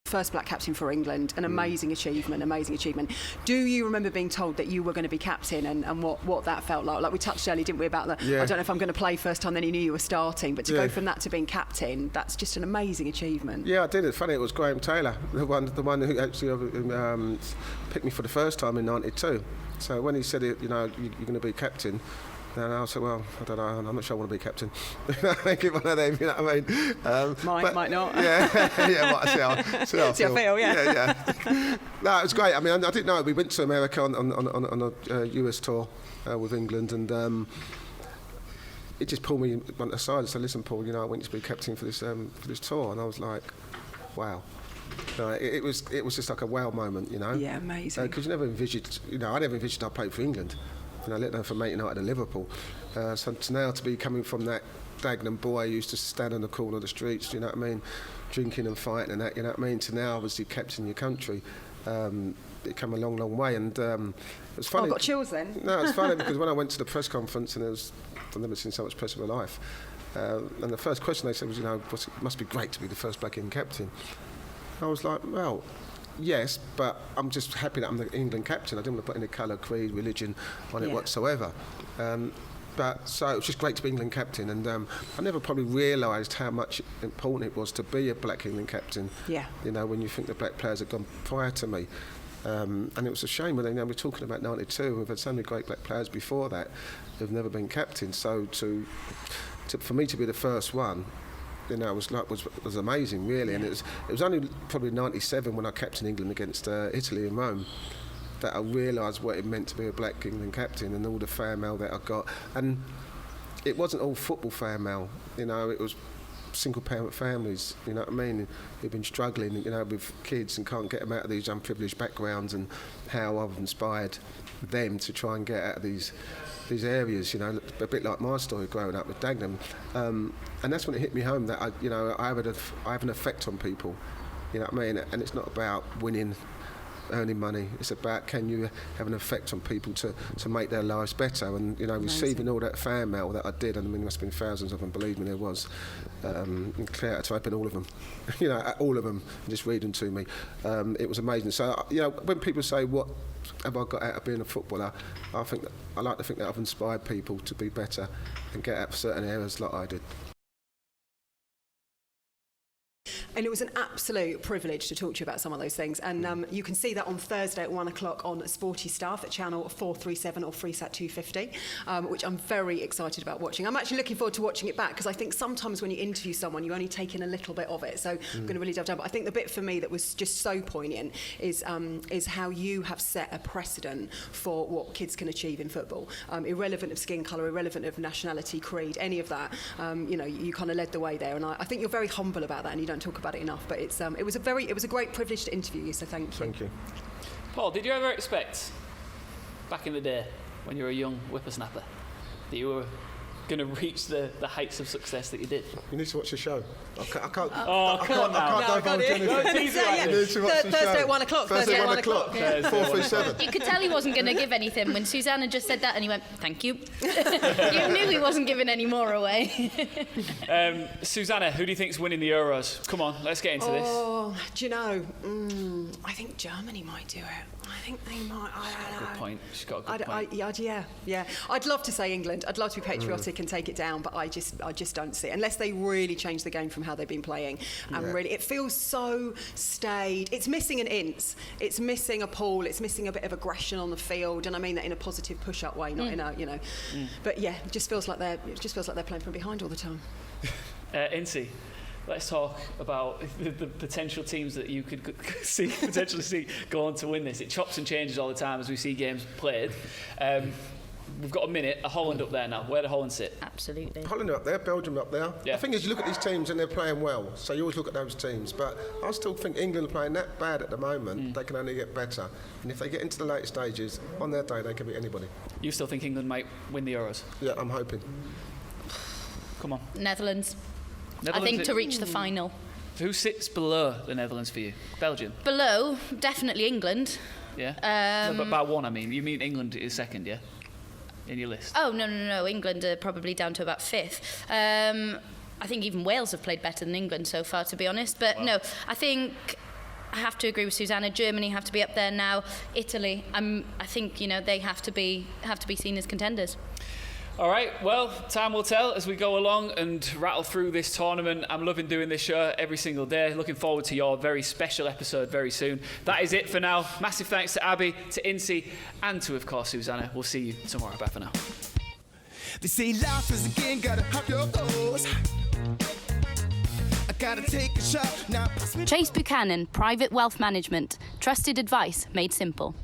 First black captain for England, an amazing achievement. Do you remember being told that you were going to be captain and what that felt like? Like we touched earlier, didn't we, about I don't know if I'm going to play first time, then you knew you were starting, but to go from that to being captain, that's just an amazing achievement. Yeah, I did. It's funny, it was Graham Taylor, the one who actually picked me for the first time in '92. So when he said, you're going to be captain, and I said, well, I don't know, I'm not sure I want to be captain. I keep one of them, you know what I mean? Might not. Yeah, see how I feel, yeah. No, it was great. I mean, I didn't know. We went to America on a US tour with England, and it just pulled me aside and said, listen, Paul, I want you to be captain for this tour. And I was like, wow. It was just like a wow moment, Yeah, amazing. Because you never envisaged, I never envisaged I'd play for England. Let alone for Man United and Liverpool. So now to be coming from that Dagenham boy who used to stand on the corner of the streets, you know what I mean, drinking and fighting and that, you know what I mean, to now obviously captain your country, it come a long, long way. And it was funny. I've got chills then. No, it's funny because when I went to the press conference, and I've never seen so much press in my life, and the first question they said was, it must be great to be the first black England captain. I was like, well, Yes, but I'm just happy that I'm the England captain. I didn't want to put any colour, creed, religion on it whatsoever. But so it was just great to be England captain, and I never probably realised how much important it was to be a black England captain. Yeah. You know, when you think the black players had gone prior to me. And it was a shame when we're talking about 92. We've had so many great black players before that who've never been captain. So for me to be the first one, you know, was amazing, really. And it was only probably 97 when I captained England against Italy in Rome that I realised what it meant to be a black England captain and all the fan mail that I got. And it wasn't all football fan mail, you know, it was single parent families, you know what I mean, who've been struggling, you know, with kids and can't get them out of these unprivileged backgrounds, and how I've inspired them to try and get out of these areas, you know, a bit like my story growing up with Dagenham. And that's when it hit me home that I have an effect on people, you know what I mean, and it's not about winning, earning money. It's about, can you have an effect on people to make their lives better? And, you know, receiving all that fan mail that I did, and I mean, there must have been thousands of them, believe me, there was, and clear to open all of them, you know, all of them, and just read them to me. It was amazing. So, you know, when people say, what have I got out of being a footballer, I like to think that I've inspired people to be better and get out of certain areas like I did. And it was an absolute privilege to talk to you about some of those things. And you can see that on Thursday at 1 o'clock on Sporty Stuff at channel 437 or Freesat 250, which I'm very excited about watching. I'm actually looking forward to watching it back, because I think sometimes when you interview someone, you only take in a little bit of it. So I'm going to really dive down. But I think the bit for me that was just so poignant is how you have set a precedent for what kids can achieve in football. Irrelevant of skin colour, irrelevant of nationality, creed, any of that. You know, you kind of led the way there. And I think you're very humble about that, and you don't talk about it enough, but it was a great privilege to interview you, so thank you. Thank you. Paul, did you ever expect back in the day when you were a young whippersnapper that you were going to reach the heights of success that you did? You need to watch the show. I can't divulge anything. Thursday at 1 o'clock. Thursday at 1 o'clock. 437. You could tell he wasn't going to give anything when Susanna just said that, and he went, thank you. You knew he wasn't giving any more away. Susanna, who do you think's winning the Euros? Come on, let's get into this. Oh, do you know, I think Germany might do it. I think they might. I don't know. Good point. She's got a good point. Yeah. I'd love to say England. I'd love to be patriotic and take it down, but I just don't see it unless they really change the game from how they've been playing. And really, it feels so staid. It's missing an Ince. It's missing a Paul. It's missing a bit of aggression on the field, and I mean that in a positive push-up way, not in a, you know. But yeah, it just feels like they're playing from behind all the time. Ince, let's talk about the potential teams that you could potentially see go on to win this. It chops and changes all the time as we see games played. We've got a minute. Holland up there now. Where do Holland sit? Absolutely. Holland up there, Belgium up there. Yeah. The thing is, you look at these teams and they're playing well, so you always look at those teams. But I still think England are playing that bad at the moment. They can only get better. And if they get into the late stages, on their day, they can beat anybody. You still think England might win the Euros? Yeah, I'm hoping. Come on. Netherlands. I think to reach the final. Who sits below the Netherlands for you? Belgium? Below, definitely England. Yeah? No, but by one, I mean. You mean England is second, yeah? In your list? Oh, no. England are probably down to about 5th. I think even Wales have played better than England so far, to be honest. But no, I think I have to agree with Susanna. Germany have to be up there now. Italy, I think, you know, they have to be seen as contenders. All right, well, time will tell as we go along and rattle through this tournament. I'm loving doing this show every single day. Looking forward to your very special episode very soon. That is it for now. Massive thanks to Abby, to Ince, and to, of course, Susanna. We'll see you tomorrow. Bye for now. They say life is a game, gotta have your goals. I gotta take a shot now. Chase Buchanan, Private Wealth Management. Trusted advice made simple.